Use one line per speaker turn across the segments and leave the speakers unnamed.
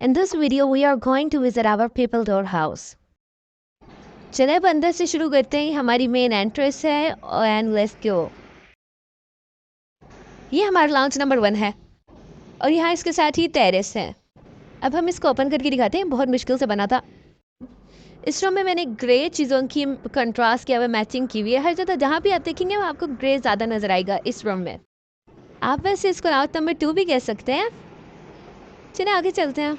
In this video, we are going to visit our people door house. चले अब अंदर से शुरू करते हैं. हमारी मेन एंट्रेंस है एंड लेट्स गो. ये हमारा लाउंज नंबर 1 है और यहाँ इसके साथ ही टेरेस है. अब हम इसको ओपन करके दिखाते हैं. बहुत मुश्किल से बना था. इस रूम में मैंने ग्रे चीज़ों की कंट्रास्ट किया हुआ मैचिंग की हुई है. हर जगह जहाँ भी आप देखेंगे वहाँ आपको ग्रे ज़्यादा नज़र आएगा इस रूम में. आप वैसे इसको लाउंज नंबर 2 भी कह सकते हैं. चलिए आगे चलते हैं.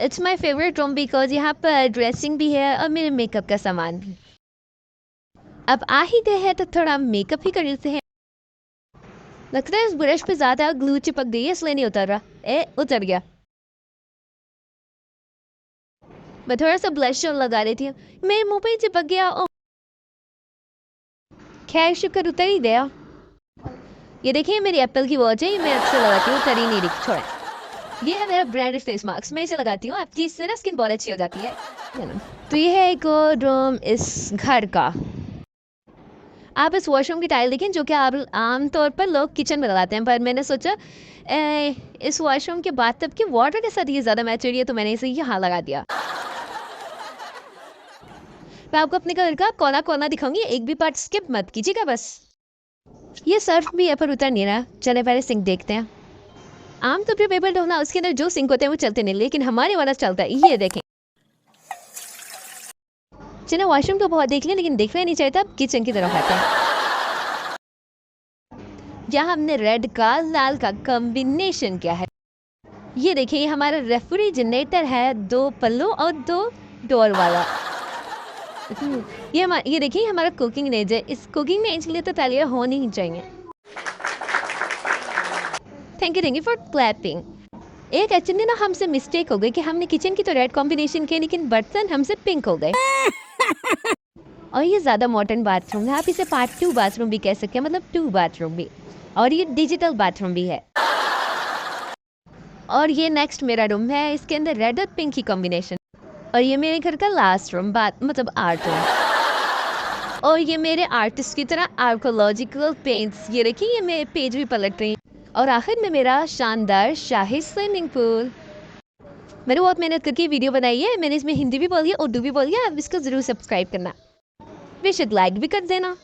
It's my favourite room because यहाँ पर ड्रेसिंग भी है और मेरे मेकअप का सामान भी. अब आ ही गए हैं तो थोड़ा मेकअप ही कर लेते हैं. लगता है इस ब्रश पे ज़्यादा ग्लू चिपक गई है इसलिए नहीं उतर रहा. उतर गया. मैं थोड़ा सा ब्लश लगा रही थी, मेरे मुंह पे ही चिपक गया. खैर शुक्र उतर ही गया. ये देखिए मेरी एप्पल की वॉच है. मैं अक्सर लगाती हूँ, उतर ही नहीं दिखी. छोड़ा. ये है मेरा ब्रांडेड फेस मास्क. मैं इसे लगाती हूँ, आपकी इससे ना स्किन बहुत अच्छी हो जाती है ना. तो ये है एक रूम इस घर का. आप इस वॉशरूम की टाइल देखें जो कि आप आमतौर पर लोग किचन में लगाते हैं, पर मैंने सोचा इस वॉशरूम के बाथटब के वाटर के साथ ये ज़्यादा मैच हो रही है तो मैंने इसे यहाँ लगा दिया. मैं आपको अपने घर का कोना कोना दिखाऊंगी, एक भी पार्ट स्किप मत कीजिएगा बस. ये सर्फ भी है पर उतर नहीं रहा. चले पहले सिंक देखते हैं. आमतौर पर पेपर धोना उसके अंदर जो सिंक होते हैं वो चलते नहीं, लेकिन हमारे वाला चलता है. ये देखें. चलो वॉशरूम तो बहुत देख लिया लेकिन देखना नहीं चाहिए था. अब किचन की तरफ आते हैं. जहाँ हमने रेड का लाल का कॉम्बिनेशन किया है. ये देखिए हमारा रेफ्रिजरेटर है, 2 पल्लों और 2 डोर वाला. ये देखिए हमारा कुकिंग रेंज है. इस कुकिंग रेंज के लिए तो तालियां होनी ही चाहिए. Thank you for clapping. एक एक्चुअली ना हमसे मिस्टेक हो गई कि हमने किचन की तो रेड कॉम्बिनेशन की लेकिन बर्तन हमसे पिंक हो गए. और ये ज़्यादा मॉडर्न बाथरूम है. आप इसे पार्ट 2 बाथरूम भी कह सकते हैं, मतलब 2 बाथरूम भी. और ये डिजिटल बाथरूम भी है. और ये नेक्स्ट मेरा रूम है. इसके अंदर रेड और पिंक की कॉम्बिनेशन. और ये मेरे घर का लास्ट रूम, मतलब आर्ट रूम. और ये मेरे आर्टिस्ट की तरह आर्कोलॉजिकल पेंट्स. ये देखिए ये मेरे पेज भी पलट रही. और आखिर में मेरा शानदार शाही स्विमिंग पूल. मैंने बहुत मेहनत करके वीडियो बनाई है. मैंने इसमें हिंदी भी बोली है, उर्दू भी बोली है. आप इसको ज़रूर सब्सक्राइब करना. बेशक लाइक भी कर देना.